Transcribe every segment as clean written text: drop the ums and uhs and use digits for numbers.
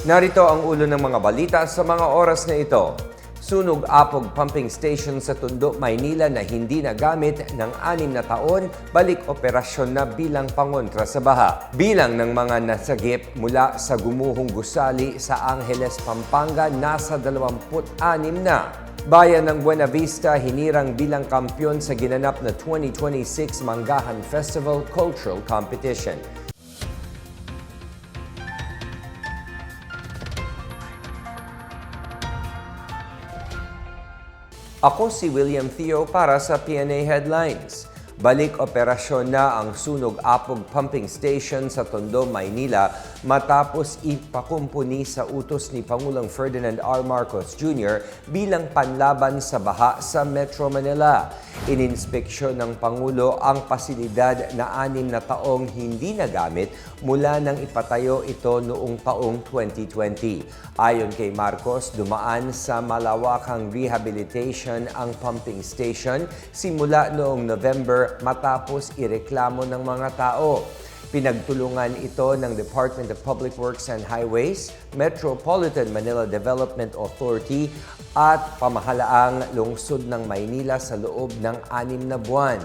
Narito ang ulo ng mga balita sa mga oras na ito. Sunog apog pumping station sa Tondo, Maynila na hindi nagamit ng 6 na taon, balik operasyon na bilang pangontra sa baha. Bilang ng mga nasagip mula sa gumuhong gusali sa Angeles, Pampanga, nasa 26 na. Bayan ng Buena Vista hinirang bilang kampyon sa ginanap na 2026 Manggahan Festival Cultural Competition. Ako si William Theo para sa PNA Headlines. Balik operasyon na ang sunog apog pumping station sa Tondo, Maynila matapos ipakumpuni sa utos ni Pangulong Ferdinand R. Marcos Jr. bilang panlaban sa baha sa Metro Manila. Ininspeksyon ng Pangulo ang pasilidad na 6 na taong hindi nagamit mula nang ipatayo ito noong taong 2020. Ayon kay Marcos, dumaan sa malawakang rehabilitation ang pumping station simula noong November matapos ireklamo ng mga tao. Pinagtulungan ito ng Department of Public Works and Highways, Metropolitan Manila Development Authority at pamahalaang lungsod ng Maynila sa loob ng 6 na buwan.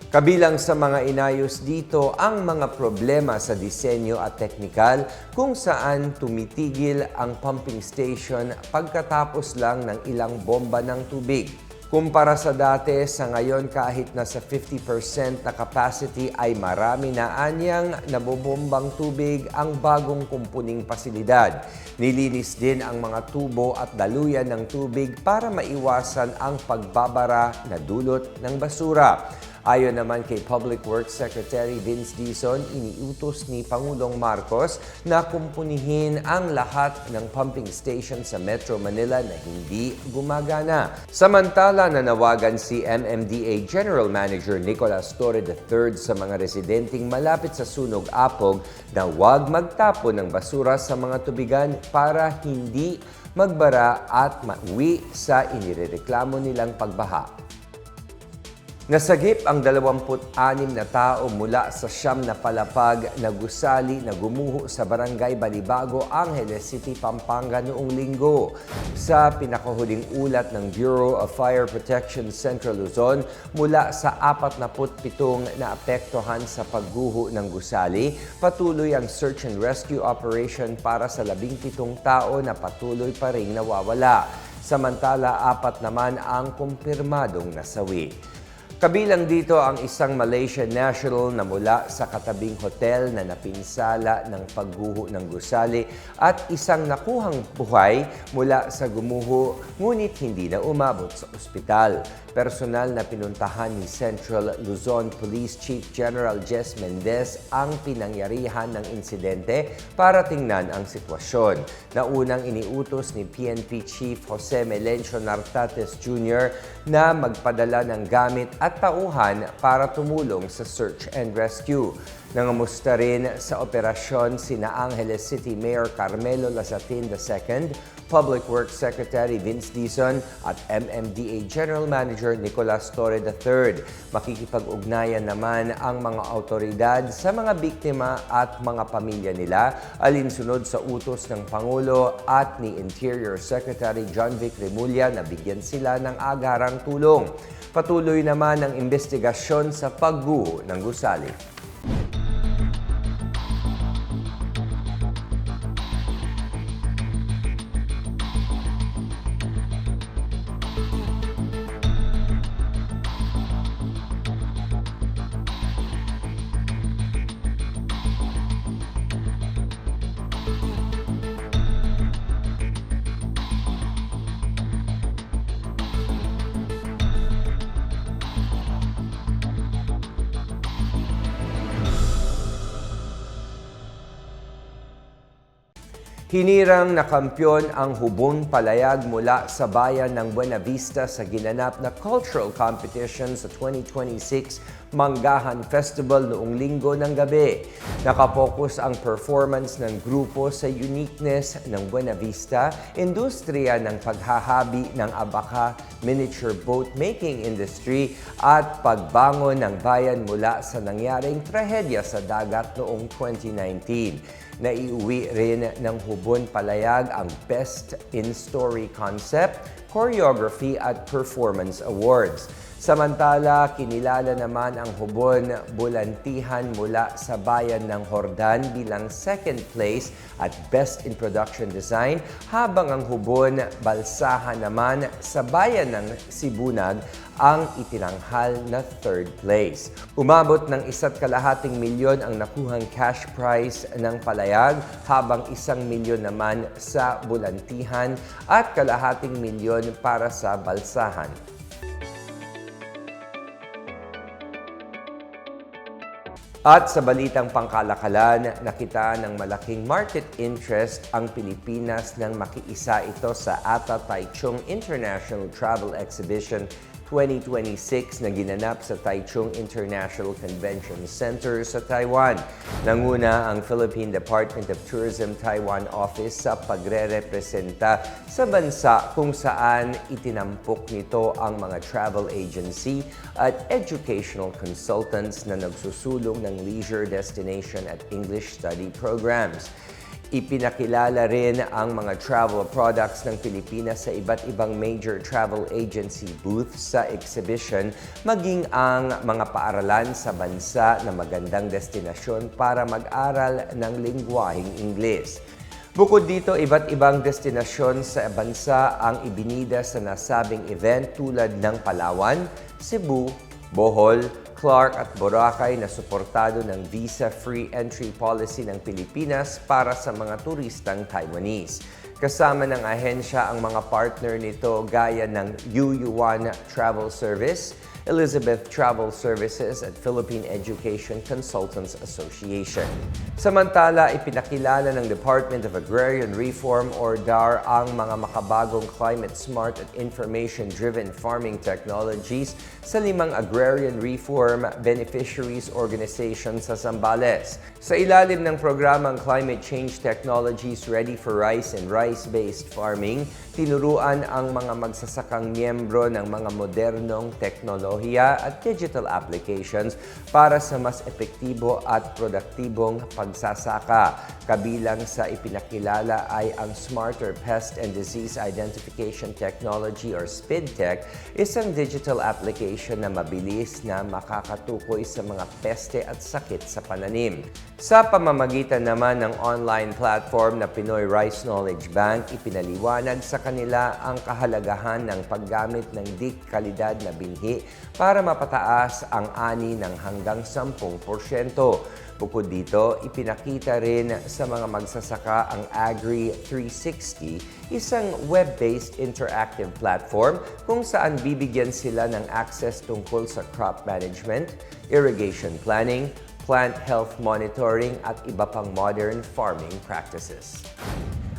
Kabilang sa mga inayos dito ang mga problema sa disenyo at teknikal kung saan tumitigil ang pumping station pagkatapos lang ng ilang bomba ng tubig. Kumpara sa dati, sa ngayon kahit nasa 50% na capacity ay marami na anyang nabobombang tubig ang bagong kumpuning pasilidad. Nilinis din ang mga tubo at daluyan ng tubig para maiwasan ang pagbabara na dulot ng basura. Ayon naman kay Public Works Secretary Vince Dizon, iniutos ni Pangulong Marcos na kumpunihin ang lahat ng pumping station sa Metro Manila na hindi gumagana. Samantala, nanawagan si MMDA General Manager Nicolas Torre III sa mga residenteng malapit sa sunog apog na huwag magtapon ng basura sa mga tubigan para hindi magbara at mauwi sa inirereklamo nilang pagbaha. Nasagip ang 26 na tao mula sa 9 na palapag na gusali na gumuho sa Barangay Balibago, Angeles City, Pampanga noong linggo. Sa pinakahuling ulat ng Bureau of Fire Protection Central Luzon, mula sa 47 na apektuhan sa pagguho ng gusali, patuloy ang search and rescue operation para sa 17 tao na patuloy pa ring nawawala. Samantala, 4 naman ang kumpirmadong nasawi. Kabilang dito ang isang Malaysian national na mula sa katabing hotel na napinsala ng pagguho ng gusali at isang nakuhang buhay mula sa gumuho ngunit hindi na umabot sa ospital. Personal na pinuntahan ni Central Luzon Police Chief General Jess Mendez ang pinangyarihan ng insidente para tingnan ang sitwasyon. Naunang iniutos ni PNP Chief Jose Melencio Nartates Jr. na magpadala ng gamit at tauhan para tumulong sa search and rescue. Nangamusta rin sa operasyon sina Angeles City Mayor Carmelo Lazatin II, Public Works Secretary Vince Dizon at MMDA General Manager Nicolas Torre III. Makikipag-ugnayan naman ang mga autoridad sa mga biktima at mga pamilya nila alinsunod sa utos ng Pangulo at ni Interior Secretary John Vic Remulla na bigyan sila ng agarang tulong. Patuloy naman ang investigasyon sa pagguho ng gusali. Hinirang na kampyon ang Hubon Palayag mula sa bayan ng Buena Vista sa ginanap na cultural competition sa 2026 Manggahan Festival noong Linggo ng gabi. Nakapokus ang performance ng grupo sa uniqueness ng Buena Vista, industriya ng paghahabi ng abaka, miniature boat making industry at pagbangon ng bayan mula sa nangyaring trahedya sa dagat noong 2019. Naiuwi rin ng Hubon Palayag ang Best in Story Concept, Choreography at Performance Awards. Samantala, kinilala naman ang Hubon Bulantihan mula sa bayan ng Hordan bilang second place at Best in Production Design, habang ang Hubon Balsahan naman sa bayan ng Sibunag ang itinanghal na third place. Umabot ng 1.5 milyon ang nakuhang cash prize ng Palayag, habang 1 milyon naman sa Bulantihan at 0.5 milyon para sa Balsahan. At sa balitang pangkalakalan, nakita ng malaking market interest ang Pilipinas nang makiisa ito sa Ata Taichung International Travel Exhibition 2026 na ginanap sa Taichung International Convention Center sa Taiwan. Nanguna ang Philippine Department of Tourism Taiwan Office sa pagre-representa sa bansa kung saan itinampok nito ang mga travel agency at educational consultants na nagsusulong ng leisure destination at English study programs. Ipinakilala rin ang mga travel products ng Pilipinas sa iba't ibang major travel agency booths sa exhibition, maging ang mga paaralan sa bansa na magandang destinasyon para mag-aral ng lingwaheng Ingles. Bukod dito, iba't ibang destinasyon sa bansa ang ibinida sa nasabing event tulad ng Palawan, Cebu, Bohol, Clark at Boracay na suportado ng visa-free entry policy ng Pilipinas para sa mga turistang Taiwanese. Kasama ng ahensya ang mga partner nito gaya ng Yuyuan Travel Service, Elizabeth Travel Services at Philippine Education Consultants Association. Samantala, ipinakilala ng Department of Agrarian Reform or DAR ang mga makabagong climate-smart at information-driven farming technologies sa 5 agrarian reform beneficiaries organization sa Zambales. Sa ilalim ng programang Climate Change Technologies Ready for Rice and Rice-Based Farming, tinuruan ang mga magsasakang miyembro ng mga modernong teknolohiya at digital applications para sa mas epektibo at produktibong pagsasaka. Kabilang sa ipinakilala ay ang Smarter Pest and Disease Identification Technology or SPIDTech, isang digital application na mabilis na makakatukoy sa mga peste at sakit sa pananim. Sa pamamagitan naman ng online platform na Pinoy Rice Knowledge Bank, ipinaliwanag sa kanila ang kahalagahan ng paggamit ng kalidad na binhi para mapataas ang ani ng hanggang 10%. Bukod dito, ipinakita rin sa mga magsasaka ang Agri 360, isang web-based interactive platform kung saan bibigyan sila ng access tungkol sa crop management, irrigation planning, plant health monitoring at iba pang modern farming practices.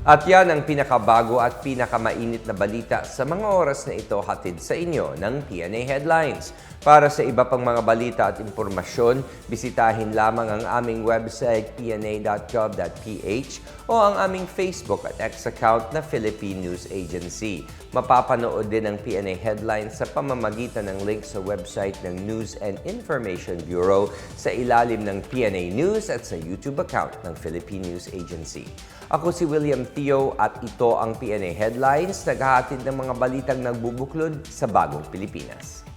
At yan ang pinakabago at pinakamainit na balita sa mga oras na ito, hatid sa inyo ng PNA Headlines. Para sa iba pang mga balita at impormasyon, bisitahin lamang ang aming website pna.gov.ph o ang aming Facebook at X account na Philippine News Agency. Mapapanood din ang PNA Headlines sa pamamagitan ng link sa website ng News and Information Bureau sa ilalim ng PNA News at sa YouTube account ng Philippine News Agency. Ako si William Theo at ito ang PNA Headlines, naghahatid ng mga balitang nagbubuklod sa bagong Pilipinas.